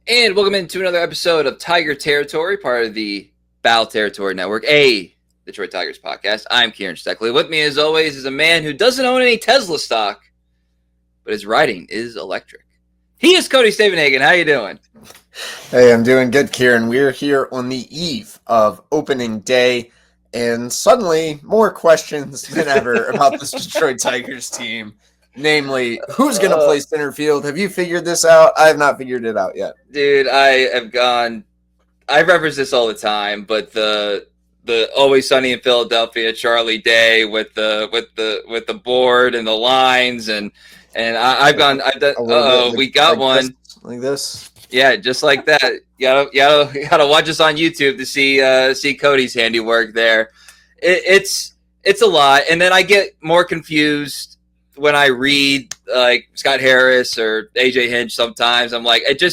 And welcome into another episode of Tiger Territory, part of the Bow Territory Network, a Detroit Tigers podcast. I'm Kieran Steckley. With me, as always, is a man who doesn't own any Tesla stock, but his writing is electric. He is Cody Stavenhagen. How you doing? Hey, I'm doing good, Kieran. We're here on the eve of opening day, and suddenly more questions than ever about this Detroit Tigers team. Namely, who's going to play center field? Have you figured this out? I have not figured it out yet. Dude, I reference this all the time, but the Always Sunny in Philadelphia Charlie Day with the board and the lines and we got like one like this. Yeah, just like that. You gotta watch us on YouTube to see Cody's handiwork there. It's a lot, and then I get more confused when I read like Scott Harris or AJ Hinch. Sometimes I'm like, okay.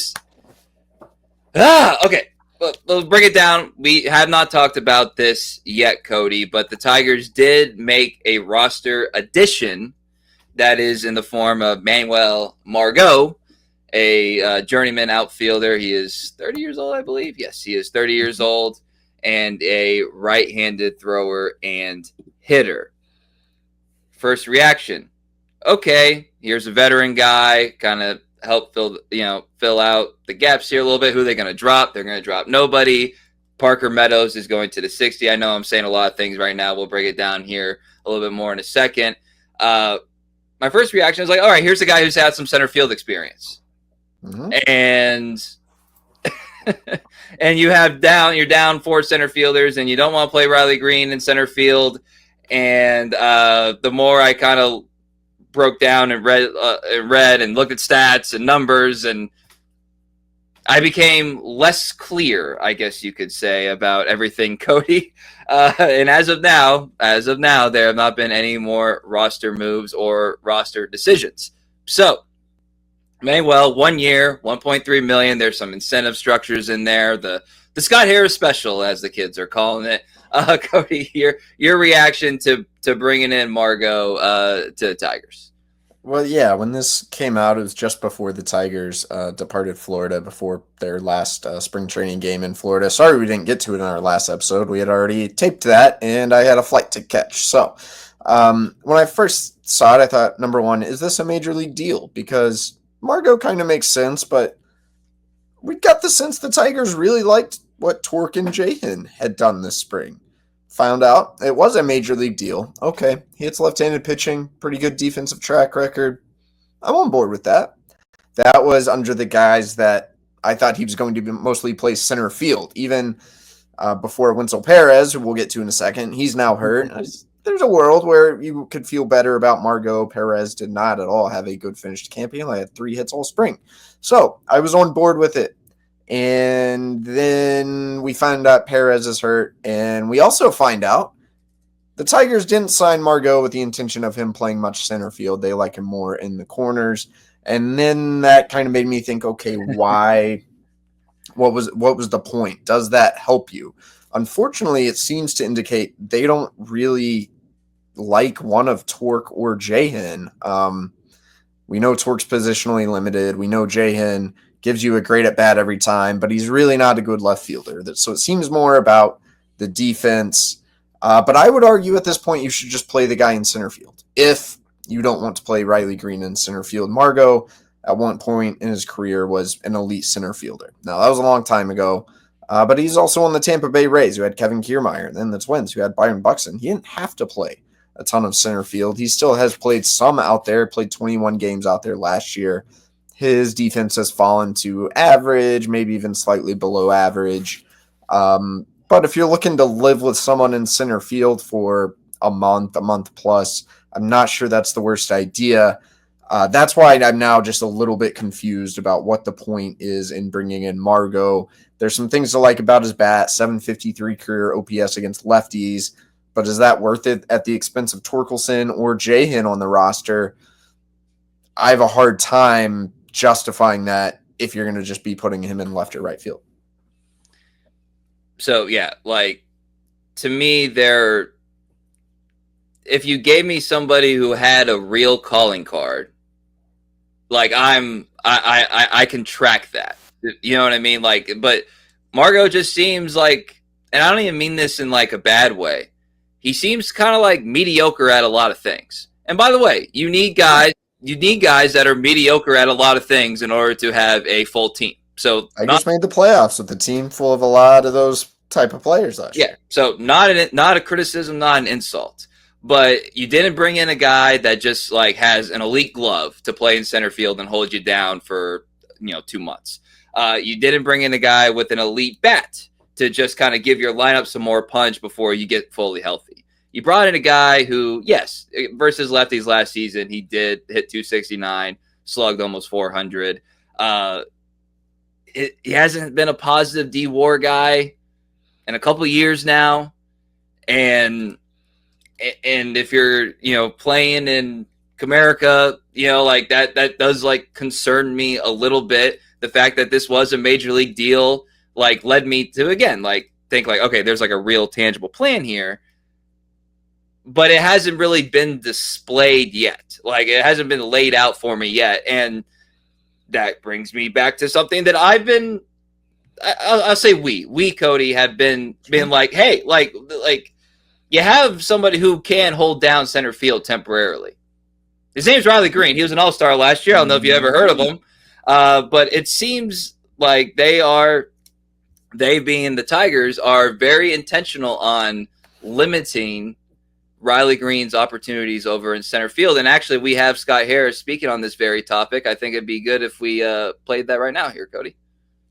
Let's break it down. We have not talked about this yet, Cody, but the Tigers did make a roster addition that is in the form of Manuel Margot, a journeyman outfielder. He is 30 years old, I believe. Yes, he is 30 years old, and a right-handed thrower and hitter. First reaction, okay, here's a veteran guy, kind of help fill out the gaps here a little bit. Who are they going to drop? They're going to drop nobody. Parker Meadows is going to the 60. I know I'm saying a lot of things right now. We'll break it down here a little bit more in a second. My first reaction is like, all right, here's a guy who's had some center field experience. Mm-hmm. And you're down four center fielders, and you don't want to play Riley Greene in center field. And the more I kind of broke down and read and looked at stats and numbers, and I became less clear, I guess you could say, about everything, Cody. And as of now, there have not been any more roster moves or roster decisions. So, Manuel, 1 year, $1.3 million. There's some incentive structures in there. The Scott Harris special, as the kids are calling it. Cody, your reaction to bringing in Margot to the Tigers? Well, yeah, when this came out, it was just before the Tigers departed Florida, before their last spring training game in Florida. Sorry we didn't get to it in our last episode. We had already taped that, and I had a flight to catch. So when I first saw it, I thought, number one, is this a major league deal? Because Margot kind of makes sense, but we got the sense the Tigers really liked what Torque and Jahan had done this spring. Found out it was a major league deal. Okay, he hits left-handed pitching, pretty good defensive track record. I'm on board with that. That was under the guise that I thought he was going to mostly play center field, even before Winsel Perez, who we'll get to in a second. He's now hurt. There's a world where you could feel better about Margot. Perez did not at all have a good finish to camp. He only had 3 hits all spring. So I was on board with it. And then we find out Perez is hurt. And we also find out the Tigers didn't sign Margot with the intention of him playing much center field. They like him more in the corners. And then that kind of made me think, okay, why? What was the point? Does that help you? Unfortunately, it seems to indicate they don't really like one of Torque or Jahan. We know Torque's positionally limited. We know Jahan gives you a great at bat every time, but he's really not a good left fielder. So it seems more about the defense. But I would argue at this point you should just play the guy in center field if you don't want to play Riley Greene in center field. Margot, at one point in his career, was an elite center fielder. Now, that was a long time ago, but he's also on the Tampa Bay Rays, who had Kevin Kiermaier, and then the Twins, who had Byron Buxton. He didn't have to play a ton of center field. He still has played some out there, played 21 games out there last year. His defense has fallen to average, maybe even slightly below average. But if you're looking to live with someone in center field for a month plus, I'm not sure that's the worst idea. That's why I'm now just a little bit confused about what the point is in bringing in Margot. There's some things to like about his bat, 753 career OPS against lefties, but is that worth it at the expense of Torkelson or Jahan on the roster? I have a hard time justifying that if you're going to just be putting him in left or right field. So, yeah, like, to me, if you gave me somebody who had a real calling card, like I can track that. You know what I mean? Like, but Margot just seems like, and I don't even mean this in like a bad way. He seems kind of like mediocre at a lot of things. And by the way, you need guys. You need guys that are mediocre at a lot of things in order to have a full team. So not Tigers made the playoffs with a team full of a lot of those type of players last year. yeah. So not a criticism, not an insult. But you didn't bring in a guy that just like has an elite glove to play in center field and hold you down for 2 months. You didn't bring in a guy with an elite bat to just kind of give your lineup some more punch before you get fully healthy. You brought in a guy who, yes, versus lefties last season, he did hit 269, slugged almost 400. He hasn't been a positive D-WAR guy in a couple of years now. And if you're, playing in Comerica, like that does like concern me a little bit. The fact that this was a major league deal, like led me to, again, like think like, okay, there's like a real tangible plan here, but it hasn't really been displayed yet. Like it hasn't been laid out for me yet. And that brings me back to something that I'll say we Cody have been like, hey, like you have somebody who can hold down center field temporarily. His name's Riley Greene. He was an all-star last year. I don't know if you ever heard of him. But it seems like they being the Tigers are very intentional on limiting Riley Greene's opportunities over in center field. And actually, we have Scott Harris speaking on this very topic. I think it'd be good if we played that right now here, Cody.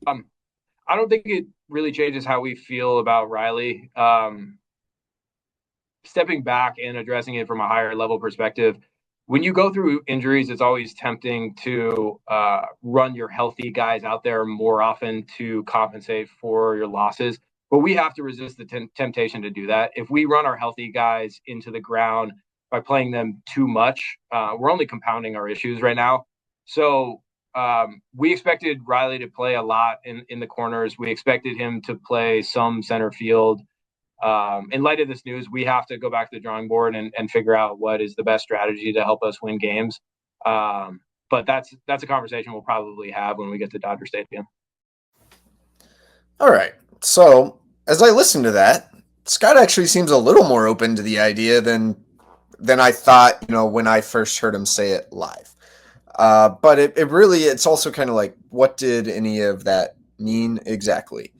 I don't think it really changes how we feel about Riley. Stepping back and addressing it from a higher level perspective, when you go through injuries, it's always tempting to run your healthy guys out there more often to compensate for your losses. But we have to resist the temptation to do that. If we run our healthy guys into the ground by playing them too much, we're only compounding our issues right now. So we expected Riley to play a lot in the corners. We expected him to play some center field. In light of this news, we have to go back to the drawing board and figure out what is the best strategy to help us win games. But that's a conversation we'll probably have when we get to Dodger Stadium. All right. So as I listen to that, Scott actually seems a little more open to the idea than I thought, when I first heard him say it live. But it's also kind of like, what did any of that mean exactly?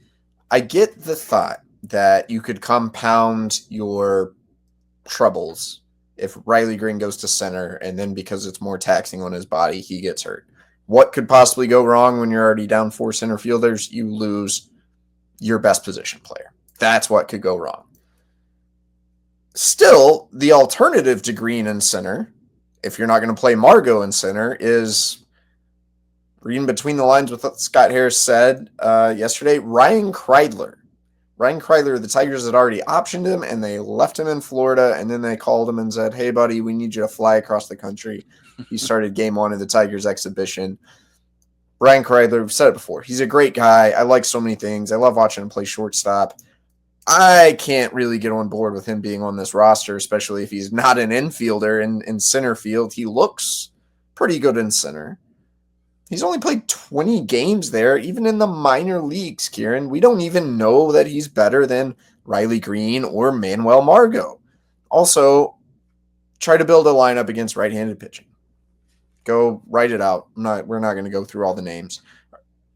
I get the thought that you could compound your troubles if Riley Greene goes to center, and then because it's more taxing on his body, he gets hurt. What could possibly go wrong when you're already down 4 center fielders? You lose your best position player. That's what could go wrong. Still, the alternative to Greene in center, if you're not going to play Margot in center, is reading between the lines with what Scott Harris said yesterday, Ryan Kreidler. Ryan Kreidler, the Tigers had already optioned him, and they left him in Florida, and then they called him and said, hey, buddy, we need you to fly across the country. He started game 1 of the Tigers exhibition. Ryan Kreidler, we've said it before, he's a great guy. I like so many things. I love watching him play shortstop. I can't really get on board with him being on this roster, especially if he's not an infielder in center field. He looks pretty good in center. He's only played 20 games there, even in the minor leagues, Kieran. We don't even know that he's better than Riley Greene or Manuel Margot. Also, try to build a lineup against right-handed pitching. Go write it out. We're not going to go through all the names.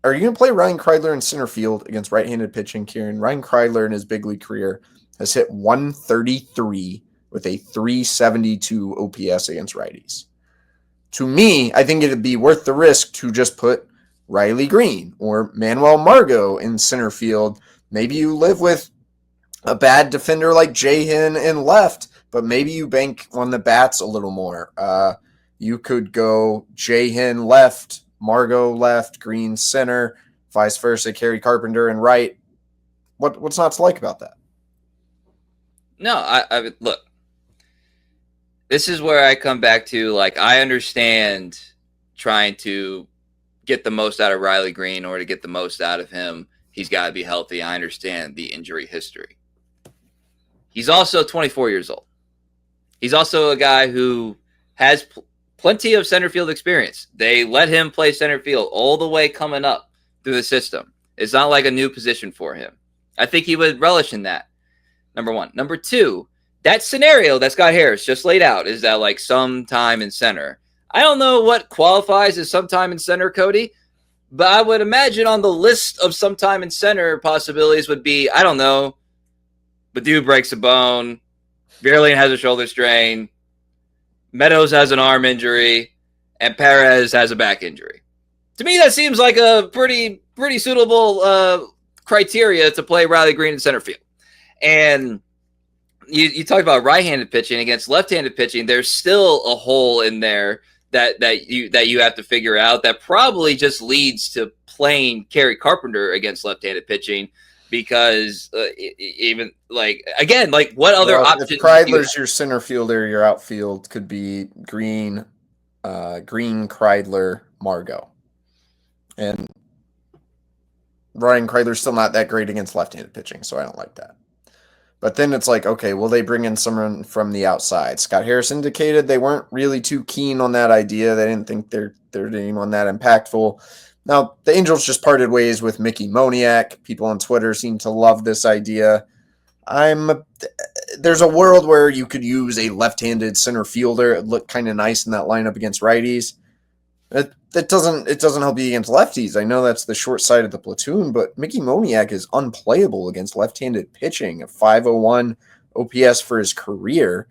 Are you going to play Ryan Kreidler in center field against right-handed pitching, Kieran? Ryan Kreidler in his big league career has hit 133 with a 372 OPS against righties. To me, I think it'd be worth the risk to just put Riley Greene or Manuel Margot in center field. Maybe you live with a bad defender like Jahan in left, but maybe you bank on the bats a little more. You could go Jahan left, Margot left, Greene center, vice versa, Kerry Carpenter and right. What's not to like about that? No, I look. This is where I come back to, like, I understand trying to get the most out of Riley Greene, or to get the most out of him, he's got to be healthy. I understand the injury history. He's also 24 years old. He's also a guy who has plenty of center field experience. They let him play center field all the way coming up through the system. It's not like a new position for him. I think he would relish in that. Number one. Number two, that scenario that Scott Harris just laid out is that like sometime in center. I don't know what qualifies as sometime in center, Cody, but I would imagine on the list of sometime in center possibilities would be, I don't know, Badu breaks a bone, Vierling has a shoulder strain, Meadows has an arm injury, and Perez has a back injury. To me, that seems like a pretty suitable criteria to play Riley Greene in center field. And you talked about right-handed pitching against left-handed pitching. There's still a hole in there that you have to figure out that probably just leads to playing Kerry Carpenter against left-handed pitching, because even like, again, like what other options? If Kreidler's your center fielder, your outfield could be Greene, Kreidler, Margot. And Ryan Kreidler's still not that great against left-handed pitching, so I don't like that. But then it's like, okay, will they bring in someone from the outside? Scott Harris indicated they weren't really too keen on that idea. They didn't think they're anyone that impactful. Now, the Angels just parted ways with Mickey Moniak. People on Twitter seem to love this idea. There's a world where you could use a left-handed center fielder. It looked kind of nice in that lineup against righties. It doesn't help you against lefties. I know that's the short side of the platoon, but Mickey Moniak is unplayable against left-handed pitching. A 501 OPS for his career.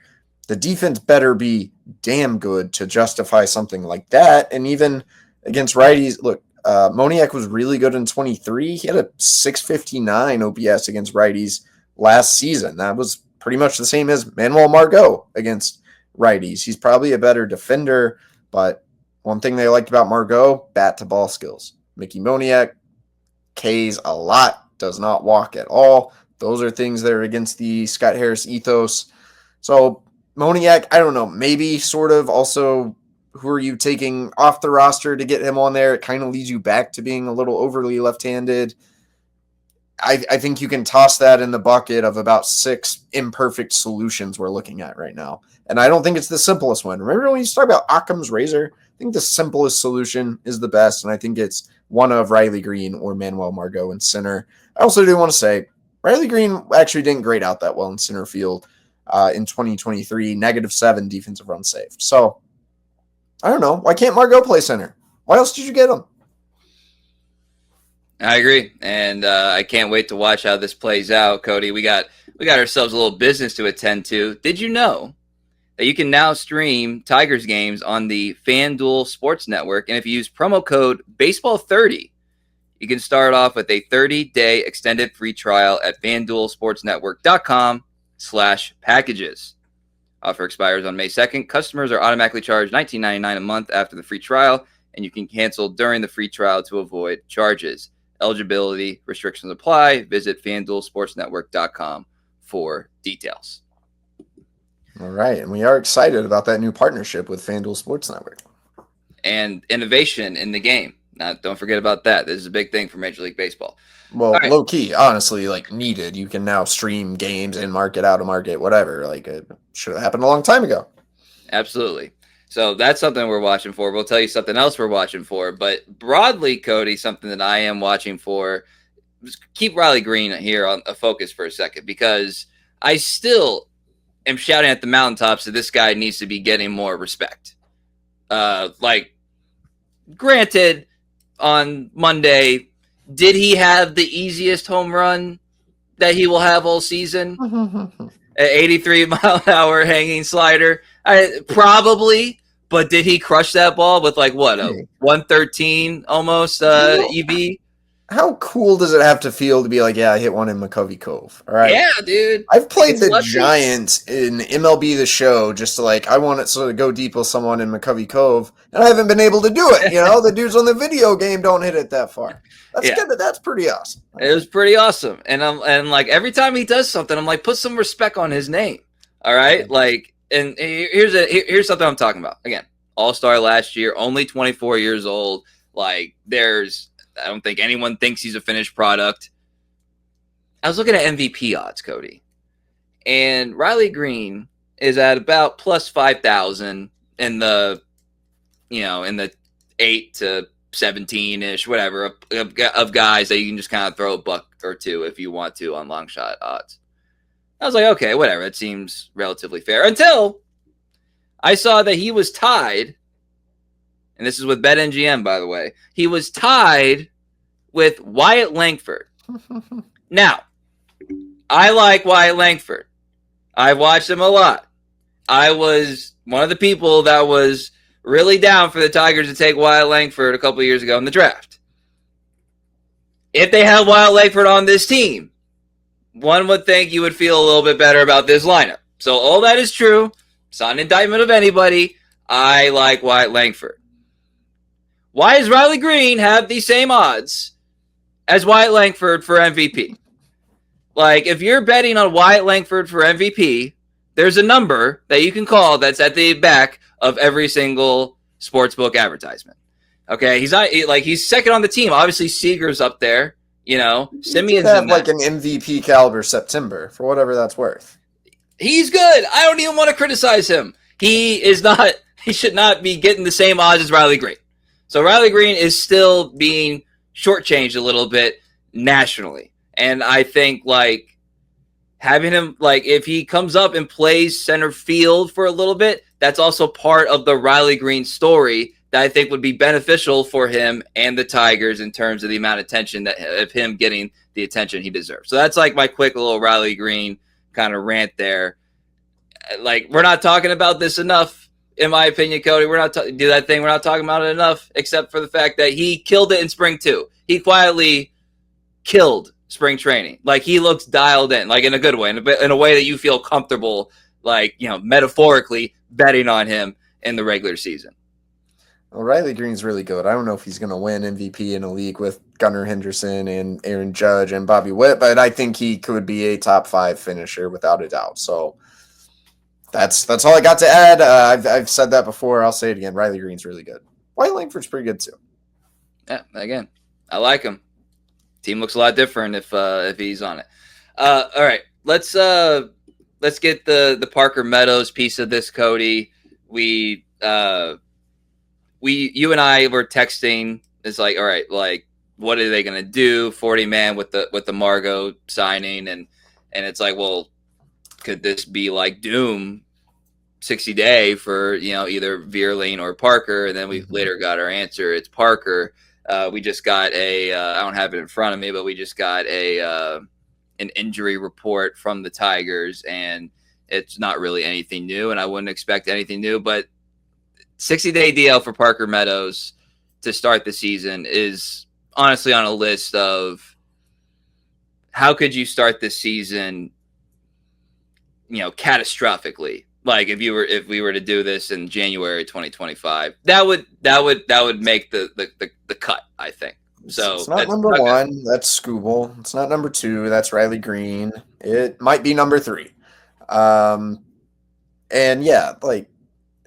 The defense better be damn good to justify something like that. And even against righties, look, Moniak was really good in 23. He had a 659 OPS against righties last season. That was pretty much the same as Manuel Margot against righties. He's probably a better defender, but one thing they liked about Margot, bat-to-ball skills. Mickey Moniak Ks a lot, does not walk at all. Those are things that are against the Scott Harris ethos. So Moniak, I don't know, maybe sort of also who are you taking off the roster to get him on there? It kind of leads you back to being a little overly left-handed. I think you can toss that in the bucket of about 6 imperfect solutions we're looking at right now. And I don't think it's the simplest one. Remember when you talk about Occam's razor? I think the simplest solution is the best, and I think it's one of Riley Greene or Manuel Margot in center. I also do want to say Riley Greene actually didn't grade out that well in center field in 2023, -7 defensive run saved. So I don't know. Why can't Margot play center? Why else did you get him? I agree, and I can't wait to watch how this plays out, Cody. We got ourselves a little business to attend to. Did you know that you can now stream Tigers games on the FanDuel Sports Network, and if you use promo code BASEBALL30, you can start off with a 30-day extended free trial at FanDuelSportsNetwork.com/packages. Offer expires on May 2nd. Customers are automatically charged $19.99 a month after the free trial, and you can cancel during the free trial to avoid charges. Eligibility restrictions apply. Visit FanDuelSportsNetwork.com for details. All right, and we are excited about that new partnership with FanDuel Sports Network. And innovation in the game. Now, don't forget about that. This is a big thing for Major League Baseball. Well, right. Low key, honestly, like needed. You can now stream games in market, out of market, whatever. Like it should have happened a long time ago. Absolutely. So that's something we're watching for. We'll tell you something else we're watching for. But broadly, Cody, something that I am watching for, keep Riley Greene here on a focus for a second, because I still am shouting at the mountaintops that this guy needs to be getting more respect. Like, granted, on Monday, did he have the easiest home run that he will have all season? An 83-mile-an-hour hanging slider? Probably, but did he crush that ball with like what, a 113 almost EV? How cool does it have to feel to be like, yeah, I hit one in McCovey Cove? All right. Yeah, dude. I've played the Giants in MLB The Show just to like, I want it to go deep with someone in McCovey Cove, and I haven't been able to do it. You know, the dudes on the video game don't hit it that far. That's good. That's pretty awesome. It was pretty awesome. And like every time he does something, I'm like, put some respect on his name. All right. Like, and here's something I'm talking about. Again, All-Star last year, only 24 years old. Like, I don't think anyone thinks he's a finished product. I was looking at MVP odds, Cody, and Riley Greene is at about plus 5,000 in the 8 to 17-ish, whatever, of guys that you can just kind of throw a buck or two if you want to on long shot odds. I was like, okay, whatever. It seems relatively fair. Until I saw that he was tied, and this is with BetMGM, by the way. He was tied with Wyatt Langford. Now, I like Wyatt Langford. I've watched him a lot. I was one of the people that was really down for the Tigers to take Wyatt Langford a couple of years ago in the draft. If they had Wyatt Langford on this team, one would think you would feel a little bit better about this lineup. So all that is true. It's not an indictment of anybody. I like Wyatt Langford. Why does Riley Greene have the same odds as Wyatt Langford for MVP? Like, if you're betting on Wyatt Langford for MVP, there's a number that you can call that's at the back of every single sportsbook advertisement. Okay, he's not like he's second on the team. Obviously, Seager's up there. You know, Simeon's have in like that. an MVP caliber September for whatever that's worth. He's good. I don't even want to criticize him. He is not. He should not be getting the same odds as Riley Greene. So Riley Greene is still being shortchanged a little bit nationally, and I think like having him like if he comes up and plays center field for a little bit, that's also part of the Riley Greene story that I think would be beneficial for him and the Tigers in terms of the amount of attention that of him getting the attention he deserves. So that's like my quick little Riley Greene kind of rant there. Like, we're not talking about this enough, in my opinion, Cody. We're not do that thing. We're not talking about it enough, except for the fact that he killed it in spring too. He quietly killed spring training. Like, he looks dialed in, like in a good way, in a way that you feel comfortable, like, you know, metaphorically betting on him in the regular season. Well, Riley Greene's really good. I don't know if he's going to win MVP in a league with Gunnar Henderson and Aaron Judge and Bobby Witt, but I think he could be a top 5 finisher without a doubt. So that's all I got to add. I've said that before. I'll say it again. Riley Greene's really good. Wyatt Langford's pretty good too. Yeah, again, I like him. Team looks a lot different if he's on it. All right, let's get the Parker Meadows piece of this, Cody. You and I were texting. It's like, all right, like, what are they gonna do? 40-man with the Margot signing, and it's like, well, could this be like doom 60-day for, you know, either Vierling or Parker? And then we later got our answer. It's Parker. We just got I don't have it in front of me, but we just got an injury report from the Tigers, and it's not really anything new, and I wouldn't expect anything new, but 60-day DL for Parker Meadows to start the season is honestly on a list of how could you start this season, you know, catastrophically. Like if we were to do this in January 2025, that would make the cut, I think. So it's not number 1. That's Skubal. It's not number 2. That's Riley Greene. It might be number 3. And yeah, like,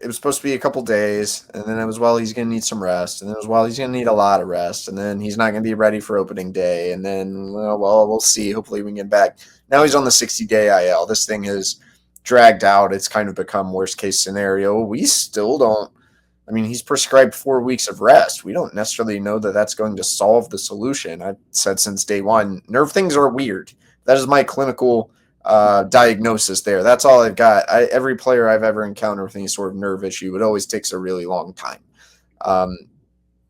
it was supposed to be a couple days, and then it was, well, he's going to need some rest, and then it was, well, he's going to need a lot of rest, and then he's not going to be ready for opening day, and then, well, we'll see. Hopefully we can get back. Now he's on the 60-day IL. This thing has dragged out. It's kind of become worst-case scenario. We still don't – I mean, he's prescribed 4 weeks of rest. We don't necessarily know that that's going to solve the solution. I've said since day one, nerve things are weird. That is my clinical – diagnosis there. That's all I've got. Every player I've ever encountered with any sort of nerve issue, it always takes a really long time.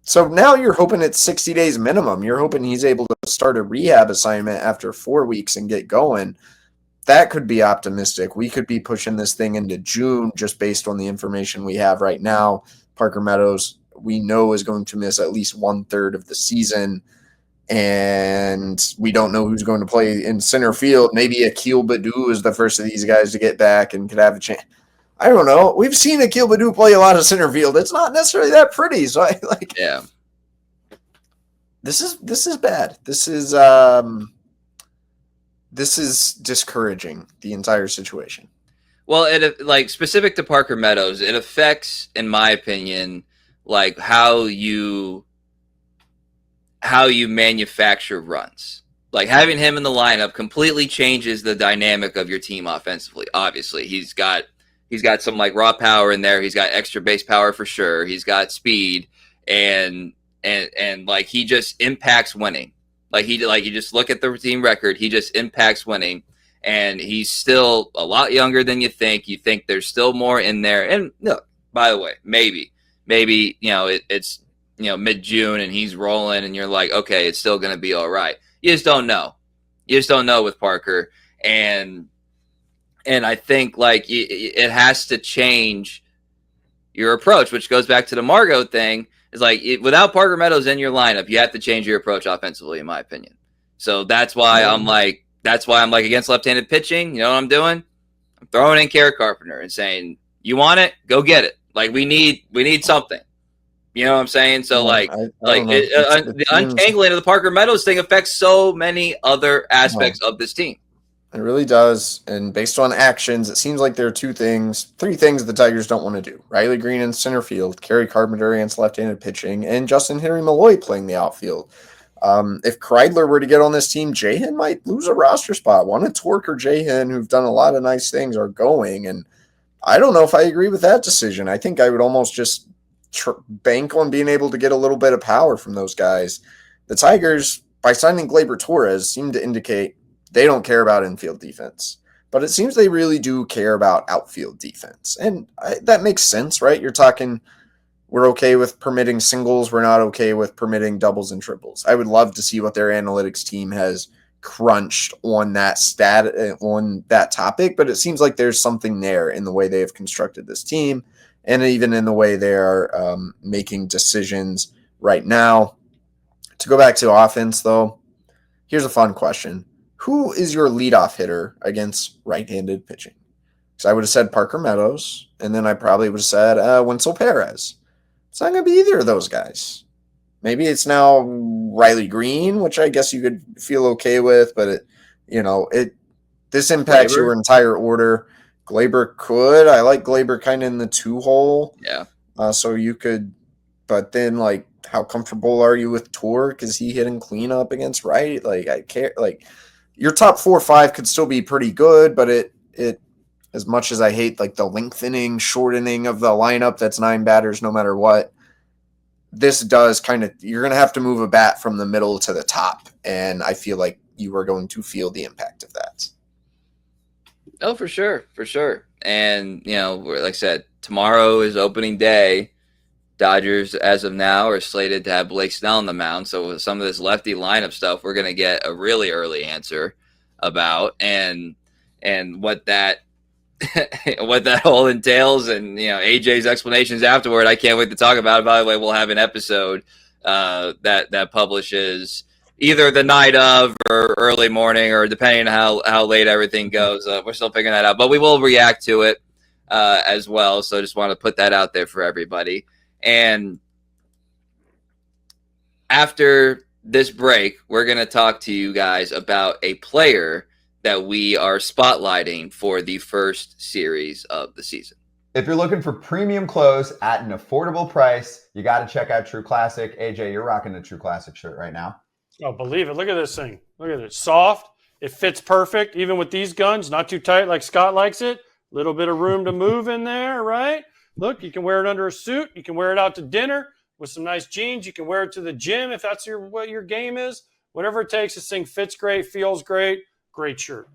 So now you're hoping it's 60 days minimum. You're hoping he's able to start a rehab assignment after 4 weeks and get going. That could be optimistic. We could be pushing this thing into June just based on the information we have right now. Parker Meadows, we know, is going to miss at least 1/3 of the season. And we don't know who's going to play in center field. Maybe Akil Baddoo is the first of these guys to get back and could have a chance. I don't know. We've seen Akil Baddoo play a lot of center field. It's not necessarily that pretty. So yeah. This is bad. This is discouraging, the entire situation. Well, it like specific to Parker Meadows, it affects, in my opinion, like how you manufacture runs. Like having him in the lineup completely changes the dynamic of your team offensively. Obviously, he's got some like raw power in there. He's got extra base power for sure. He's got speed, and and like he just impacts winning. Like you just look at the team record, he just impacts winning, and he's still a lot younger than you think. You think there's still more in there. And look, by the way, maybe it's mid-June and he's rolling, and you're like, okay, it's still going to be all right. You just don't know. You just don't know with Parker, and I think like it has to change your approach, which goes back to the Margot thing. Is like without Parker Meadows in your lineup, you have to change your approach offensively, in my opinion. So that's why I'm like against left-handed pitching. You know what I'm doing? I'm throwing in Kieran Carpenter and saying, "You want it? Go get it." Like we need something. You know what I'm saying? So the untangling of the Parker Meadows thing affects so many other aspects of this team. It really does. And based on actions, it seems like there are three things the Tigers don't want to do. Riley Greene in center field, Kerry Carpenter against left-handed pitching, and justyn-henry Malloy playing the outfield. If Kreidler were to get on this team, Jahan might lose a roster spot. One of Torque or Jahan, who've done a lot of nice things, are going. And I don't know if I agree with that decision. I think I would almost just bank on being able to get a little bit of power from those guys. The Tigers, by signing Gleyber Torres, seem to indicate they don't care about infield defense, but it seems they really do care about outfield defense. And that makes sense, right? You're talking, we're okay with permitting singles. We're not okay with permitting doubles and triples. I would love to see what their analytics team has crunched on that on that topic, but it seems like there's something there in the way they have constructed this team and even in the way they are making decisions right now. To go back to offense, though, here's a fun question. Who is your leadoff hitter against right-handed pitching? Because I would have said Parker Meadows, and then I probably would have said Winsel Perez. It's not going to be either of those guys. Maybe it's now Riley Greene, which I guess you could feel okay with, but this impacts your entire order. Gleyber could. I like Gleyber kind of in the 2-hole. Yeah. So you could, but then like, how comfortable are you with Torque? Is he hitting cleanup against right? Like I care. Like your top 4 or 5 could still be pretty good, but it as much as I hate like the lengthening, shortening of the lineup, that's 9 batters no matter what. This does kind of, you're going to have to move a bat from the middle to the top, and I feel like you are going to feel the impact of that. Oh, for sure. And, like I said, tomorrow is opening day. Dodgers, as of now, are slated to have Blake Snell on the mound. So with some of this lefty lineup stuff, we're going to get a really early answer about and what that all entails, and AJ's explanations afterward. I can't wait to talk about it. By the way, we'll have an episode that publishes either the night of or early morning, or depending on how late everything goes. We're still figuring that out, but we will react to it as well. So just want to put that out there for everybody. And after this break, we're going to talk to you guys about a player that we are spotlighting for the first series of the season. If you're looking for premium clothes at an affordable price, you got to check out True Classic. AJ, you're rocking the True Classic shirt right now. Oh, believe it. Look at this thing. Look at it. Soft. It fits perfect, even with these guns. Not too tight like Scott likes it. Little bit of room to move in there, right? Look, you can wear it under a suit. You can wear it out to dinner with some nice jeans. You can wear it to the gym if that's what your game is. Whatever it takes, this thing fits great, feels great. Great shirt.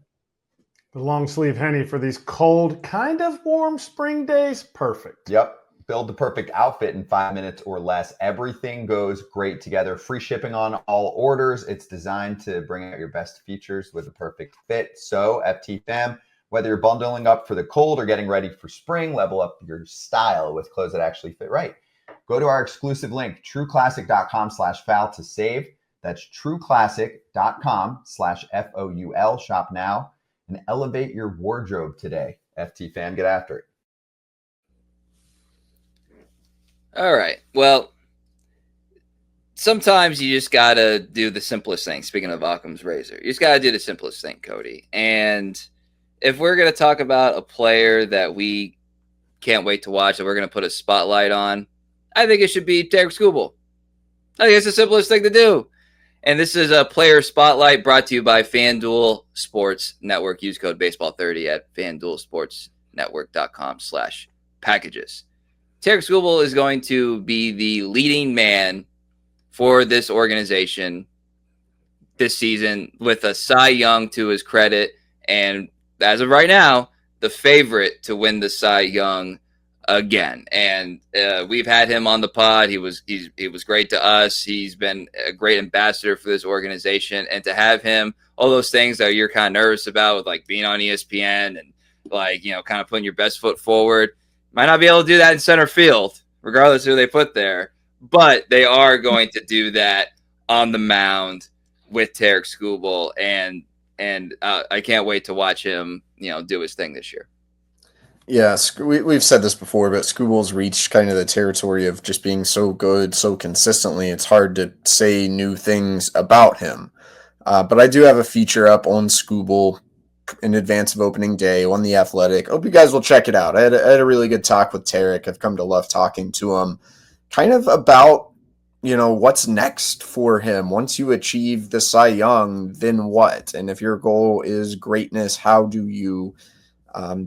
The long sleeve Henny for these cold, kind of warm spring days. Perfect. Yep. Build the perfect outfit in 5 minutes or less. Everything goes great together. Free shipping on all orders. It's designed to bring out your best features with a perfect fit. So, FT fam, whether you're bundling up for the cold or getting ready for spring, level up your style with clothes that actually fit right. Go to our exclusive link, trueclassic.com/foul to save. That's trueclassic.com/FOUL. Shop now and elevate your wardrobe today. FT fam, get after it. All right. Well, sometimes you just got to do the simplest thing. Speaking of Occam's razor, you just got to do the simplest thing, Cody. And if we're going to talk about a player that we can't wait to watch, that we're going to put a spotlight on, I think it should be Tarik Skubal. I think it's the simplest thing to do. And this is a player spotlight brought to you by FanDuel Sports Network. Use code BASEBALL30 at FanDuelSportsNetwork.com/packages. Tarik Skubal is going to be the leading man for this organization this season with a Cy Young to his credit. And as of right now, the favorite to win the Cy Young again. And we've had him on the pod. He was great to us. He's been a great ambassador for this organization. And to have him, all those things that you're kind of nervous about with like being on ESPN and like, kind of putting your best foot forward, might not be able to do that in center field, regardless of who they put there. But they are going to do that on the mound with Tarik Skubal. And I can't wait to watch him, do his thing this year. Yeah, we've said this before, but Skubal's reached kind of the territory of just being so good, so consistently. It's hard to say new things about him. But I do have a feature up on Skubal in advance of opening day on The Athletic. Hope you guys will check it out. I had a really good talk with Tarik. I've come to love talking to him kind of about, what's next for him. Once you achieve the Cy Young, then what? And if your goal is greatness, how do you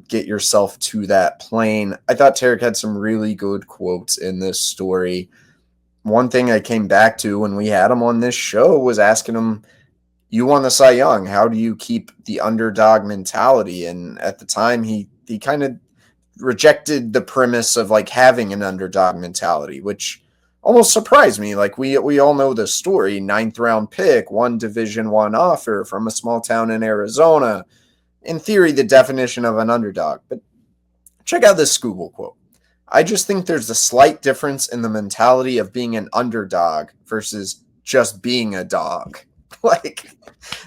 get yourself to that plane? I thought Tarik had some really good quotes in this story. One thing I came back to when we had him on this show was asking him, you won the Cy Young. How do you keep the underdog mentality? And at the time, he kind of rejected the premise of like having an underdog mentality, which almost surprised me. Like we all know the story, 9th round pick, 1 Division I offer from a small town in Arizona. In theory, the definition of an underdog. But check out this Skubal quote. I just think there's a slight difference in the mentality of being an underdog versus just being a dog. Like,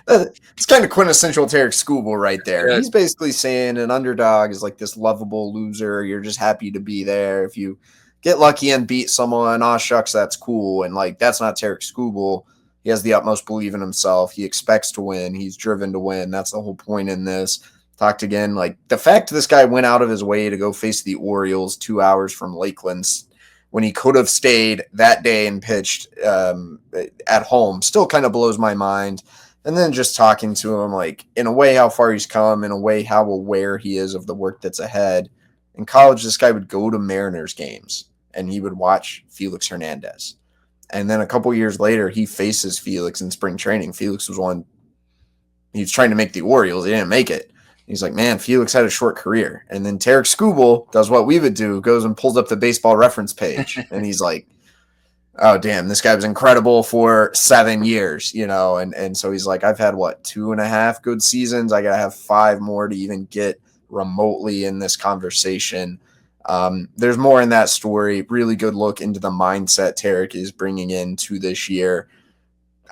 it's kind of quintessential Tarik Skubal right there. Yeah. He's basically saying an underdog is like this lovable loser. You're just happy to be there. If you get lucky and beat someone, aw shucks, that's cool. And like, that's not Tarik Skubal. He has the utmost belief in himself. He expects to win. He's driven to win. That's the whole point in this. Talked again, like the fact this guy went out of his way to go face the Orioles 2 hours from Lakeland when he could have stayed that day and pitched at home still kind of blows my mind. And then just talking to him, like in a way, how far he's come, in a way, how aware he is of the work that's ahead. In college, this guy would go to Mariners games and he would watch Felix Hernandez. And then a couple years later, he faces Felix in spring training. Felix was he was trying to make the Orioles. He didn't make it. He's like, man, Felix had a short career. And then Tarik Skubal does what we would do, goes and pulls up the baseball reference page. And he's like, oh, damn, this guy was incredible for 7 years, And so he's like, I've had, 2.5 good seasons. I got to have 5 more to even get remotely in this conversation. There's more in that story. Really good look into the mindset Tarik is bringing into this year.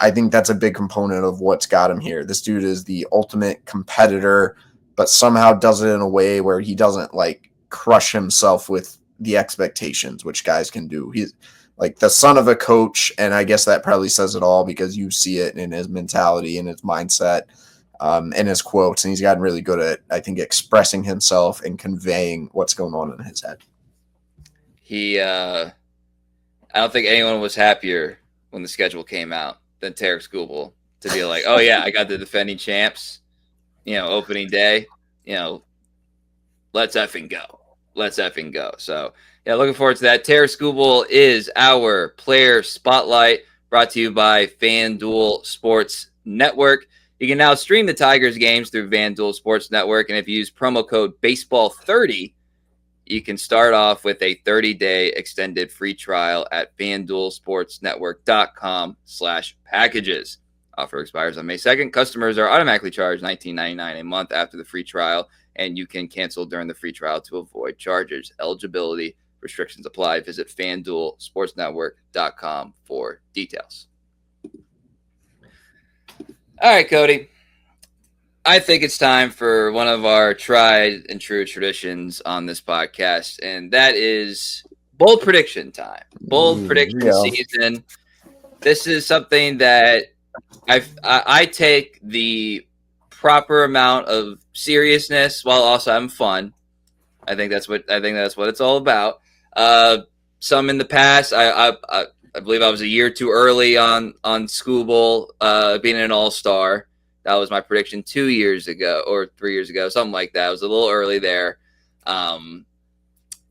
I think that's a big component of what's got him here. This dude is the ultimate competitor, but somehow does it in a way where he doesn't like crush himself with the expectations, which guys can do. He's like the son of a coach, and I guess that probably says it all because you see it in his mentality and his mindset and his quotes, and he's gotten really good at, I think, expressing himself and conveying what's going on in his head. I don't think anyone was happier when the schedule came out than Tarik Skubal to be like, oh yeah, I got the defending champs, opening day, let's effing go. So yeah, looking forward to that. Tarik Skubal is our player spotlight, brought to you by FanDuel Sports Network. You can now stream the Tigers games through FanDuel Sports Network, and if you use promo code BASEBALL30, you can start off with a 30-day extended free trial at FanDuelSportsNetwork.com/packages. Offer expires on May 2nd. Customers are automatically charged $19.99 a month after the free trial, and you can cancel during the free trial to avoid charges. Eligibility restrictions apply. Visit FanDuelSportsNetwork.com for details. All right, Cody. I think it's time for one of our tried and true traditions on this podcast, and that is bold prediction time. Bold prediction season. This is something that I take the proper amount of seriousness while also having fun. I think that's what it's all about. Some in the past, I believe I was a year too early on Skubal being an all-star. That was my prediction 2 years ago or 3 years ago, something like that. I was a little early there.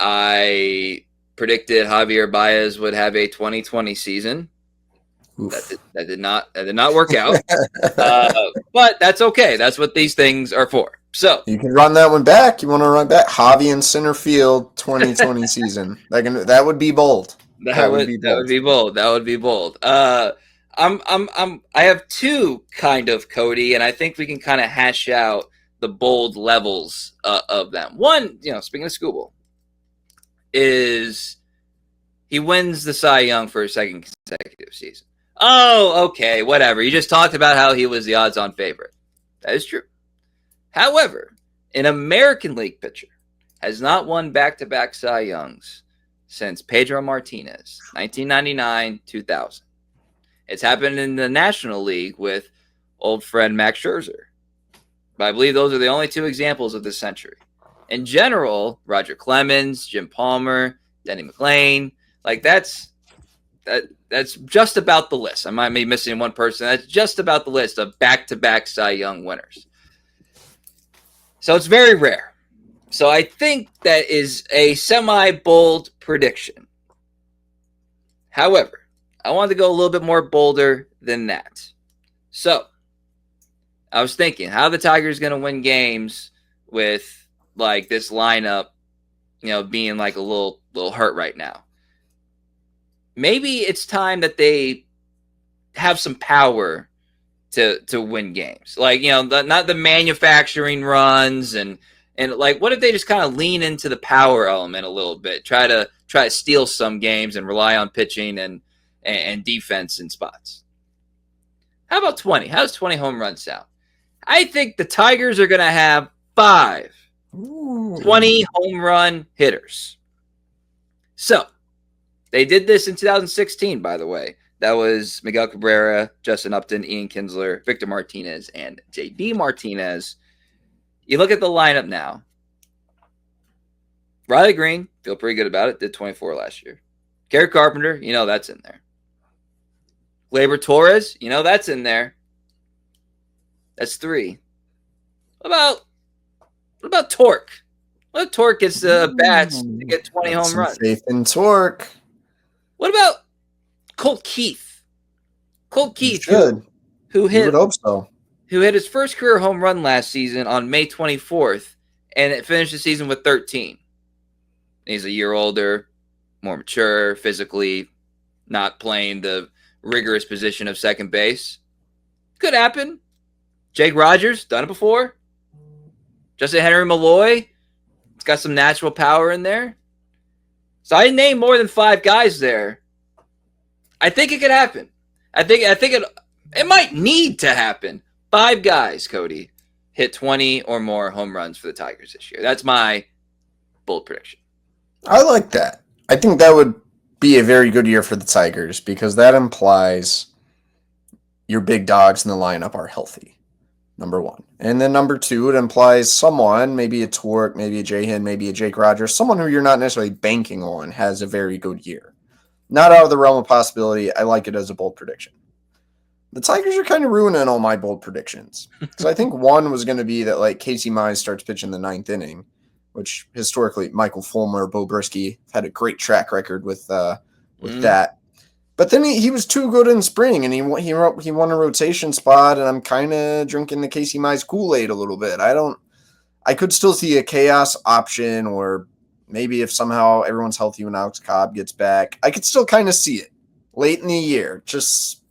I predicted Javier Baez would have a 2020 season. That did not work out. But that's okay. That's what these things are for. So you can run that one back. You want to run back? Javi in center field, 2020 season. That would be bold. That would be bold. That would be bold. I have two kind of Cody, and I think we can kind of hash out the bold levels of them. One, speaking of Skubal, is he wins the Cy Young for a second consecutive season. Oh, okay, whatever. You just talked about how he was the odds-on favorite. That is true. However, an American League pitcher has not won back-to-back Cy Youngs since Pedro Martinez, 1999-2000. It's happened in the National League with old friend Max Scherzer. But I believe those are the only two examples of this century. In general, Roger Clemens, Jim Palmer, Denny McLain, that's just about the list. I might be missing one person. That's just about the list of back-to-back Cy Young winners. So it's very rare. So I think that is a semi-bold prediction. However, I wanted to go a little bit more bolder than that. So I was thinking, how are the Tigers going to win games with this lineup, being a little hurt right now? Maybe it's time that they have some power to win games. Not the manufacturing runs and what if they just kind of lean into the power element a little bit, try to steal some games and rely on pitching and defense in spots. How about 20? How does 20 home runs sound? I think the Tigers are going to have 5 20 home run hitters. So they did this in 2016, by the way. That was Miguel Cabrera, Justin Upton, Ian Kinsler, Victor Martinez, and J.D. Martinez. You look at the lineup now. Riley Greene, feel pretty good about it, did 24 last year. Gary Carpenter, that's in there. Gleyber Torres, that's in there. That's 3. What about Torque? What if Torque gets the bats to get 20 home runs? Faith in Torque. What about Colt Keith? Colt Keith, who hit, would hope so. Who hit his first career home run last season on May 24th, and it finished the season with 13. He's a year older, more mature, physically, not playing the rigorous position of second base. Could happen. Jake Rogers, done it before. Justyn-Henry Malloy, it's got some natural power in there. So I named more than 5 guys there. I think it could happen. I think it might need to happen. 5 guys, Cody, hit 20 or more home runs for the Tigers this year. That's my bold prediction. I like that. I think that would be a very good year for the Tigers because that implies your big dogs in the lineup are healthy, number 1. And then number 2, it implies someone, maybe a Torque, maybe a J-Hin, maybe a Jake Rogers, someone who you're not necessarily banking on has a very good year. Not out of the realm of possibility. I like it as a bold prediction. The Tigers are kind of ruining all my bold predictions. Because I think one was going to be that Casey Mize starts pitching the 9th inning, which historically Michael Fulmer, Bo Brisky had a great track record with that. But then he was too good in spring, and he won a rotation spot, and I'm kind of drinking the Casey Mize Kool-Aid a little bit. I could still see a chaos option, or maybe if somehow everyone's healthy when Alex Cobb gets back, I could still kind of see it late in the year. Just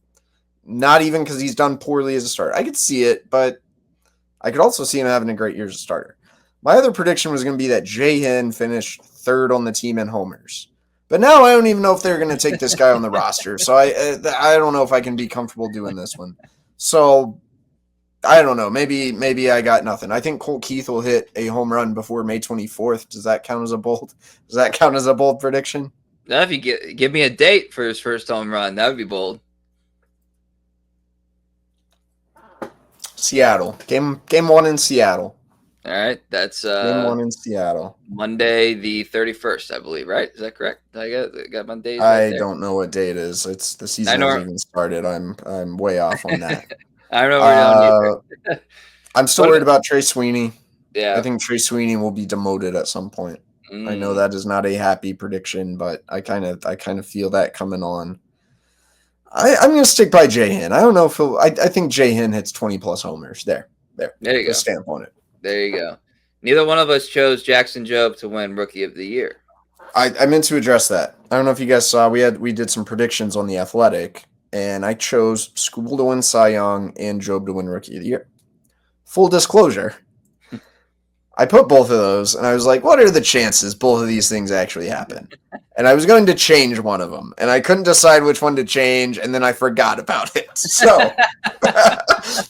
not even because he's done poorly as a starter. I could see it, but I could also see him having a great year as a starter. My other prediction was going to be that J-Hin finished 3rd on the team in homers. But now I don't even know if they're going to take this guy on the roster. So I don't know if I can be comfortable doing this one. So I don't know. Maybe I got nothing. I think Colt Keith will hit a home run before May 24th. Does that count as a bold? Does that count as a bold prediction? Now, if you give me a date for his first home run, that would be bold. Seattle. Game 1 in Seattle. All right, that's Game 1 in Seattle. Monday the 31st, I believe. Right? Is that correct? I got my days. I don't know what day it is. It's the season hasn't even started. I'm way off on that. I don't know. I'm still worried about Trey Sweeney. Yeah, I think Trey Sweeney will be demoted at some point. I know that is not a happy prediction, but I kind of feel that coming on. I'm going to stick by J-Hen. I don't know if I think J-Hen hits 20-plus homers. There. There you go. Stamp on it. There you go. Neither one of us chose Jackson Jobe to win Rookie of the Year. I meant to address that. I don't know if you guys saw, we did some predictions on The Athletic, and I chose Skubal to win Cy Young and Jobe to win Rookie of the Year. Full disclosure, I put both of those, and I was like, what are the chances both of these things actually happen? And I was going to change one of them, and I couldn't decide which one to change, and then I forgot about it. So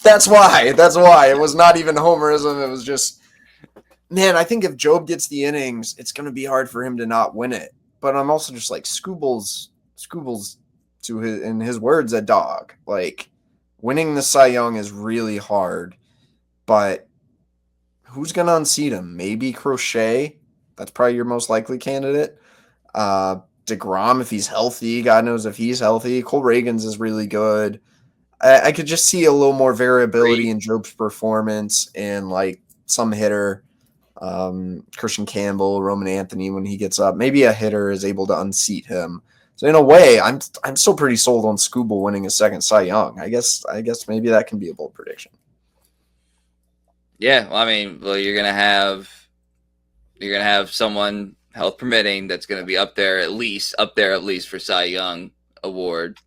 that's why. It was not even homerism. It was just, man, I think if Jobe gets the innings, it's going to be hard for him to not win it. But I'm also just like, Skubal's in his words, a dog. Like, winning the Cy Young is really hard, but who's going to unseat him? Maybe Crochet. That's probably your most likely candidate. DeGrom, if he's healthy, God knows if he's healthy. Cole Reagans is really good. I could just see a little more variability in Jobe's performance and like some hitter, Christian Campbell, Roman Anthony when he gets up. Maybe a hitter is able to unseat him. So in a way, I'm still pretty sold on Skubal winning a second Cy Young. I guess maybe that can be a bold prediction. Yeah, well, I mean, you're gonna have someone, health permitting, that's gonna be up there at least for Cy Young award.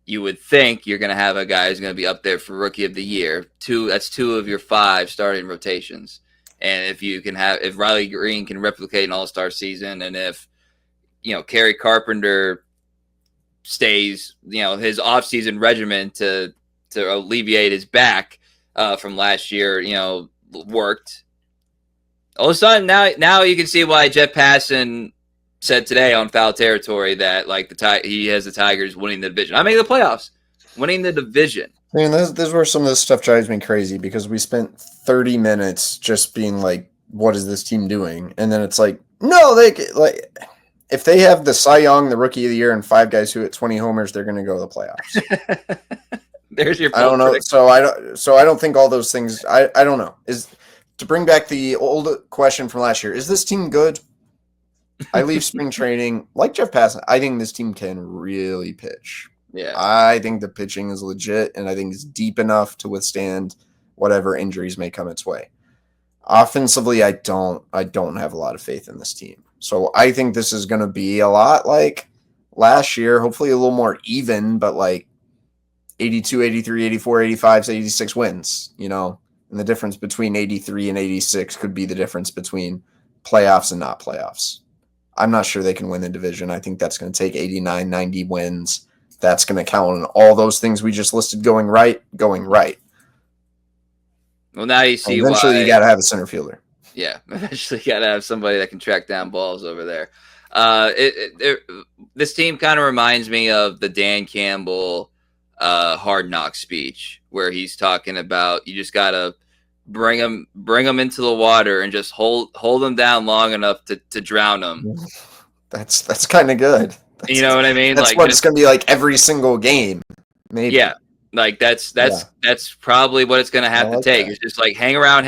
You would think you're gonna have a guy who's gonna be up there for Rookie of the Year. That's 2 of your 5 starting rotations. And if Riley Greene can replicate an All-Star season, and if Kerry Carpenter stays, his off-season regimen to alleviate his back from last year, worked. All of a sudden, now you can see why Jeff Passan said today on Foul Territory that he has the Tigers winning the division. I mean, the playoffs, winning the division. Man, this is where some of this stuff drives me crazy, because we spent 30 minutes just being like, "What is this team doing?" And then it's like, no, if they have the Cy Young, the Rookie of the Year, and 5 guys who hit 20 homers, they're going to go to the playoffs. There's your. I don't know. So I don't think all those things. I don't know. Is to bring back the old question from last year. Is this team good? I leave spring training like Jeff Passan. I think this team can really pitch. Yeah, I think the pitching is legit, and I think it's deep enough to withstand whatever injuries may come its way. Offensively, I don't have a lot of faith in this team. So I think this is going to be a lot like last year, hopefully a little more even, but like 82, 83, 84, 85, 86 wins, and the difference between 83 and 86 could be the difference between playoffs and not playoffs. I'm not sure they can win the division. I think that's going to take 89, 90 wins. That's going to count on all those things we just listed going right. Well, now you see eventually why you got to have a center fielder. Yeah, eventually got to have somebody that can track down balls over there. This team kind of reminds me of the Dan Campbell Hard Knocks speech, where he's talking about you just got to bring them into the water and just hold them down long enough to drown them. That's kind of good. You know what I mean? That's what it's going to be like every single game. Maybe. Yeah. Like that's probably what it's going to have to take. That. It's just like hang around,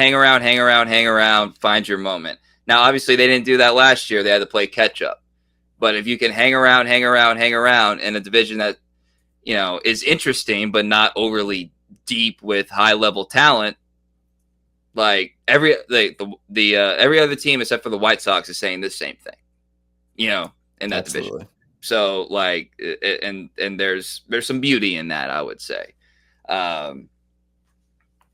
find your moment. Now, obviously, they didn't do that last year. They had to play catch up. But if you can hang around in a division that is interesting but not overly deep with high level talent, like every other team except for the White Sox is saying the same thing, in that division. So and there's some beauty in that, I would say. But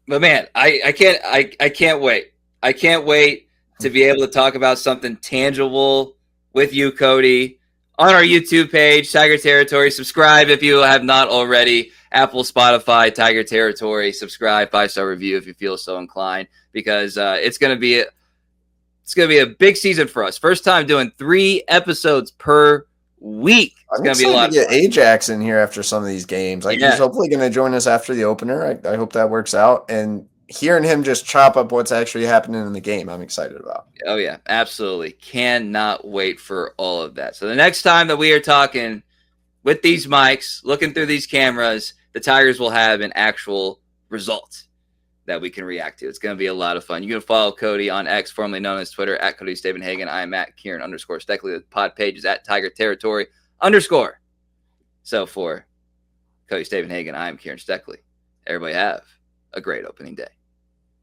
man, I can't wait. I can't wait to be able to talk about something tangible with you, Cody, on our YouTube page, Tiger Territory. Subscribe if you have not already. Apple, Spotify, Tiger Territory. Subscribe, 5-star review if you feel so inclined, because it's gonna be a big season for us. First time doing 3 episodes per week. It's going to be a lot. To get Ajax in here after some of these games. He's hopefully going to join us after the opener. I hope that works out. And hearing him just chop up what's actually happening in the game, I'm excited about. Oh, yeah, absolutely. Cannot wait for all of that. So the next time that we are talking with these mics, looking through these cameras, the Tigers will have an actual result that we can react to. It's going to be a lot of fun. You can follow Cody on X, formerly known as Twitter, at Cody Stavenhagen. I am at Kieran _Steckley. The pod page is at Tiger Territory _. So for Cody Stavenhagen, I am Kieran Steckley. Everybody have a great opening day.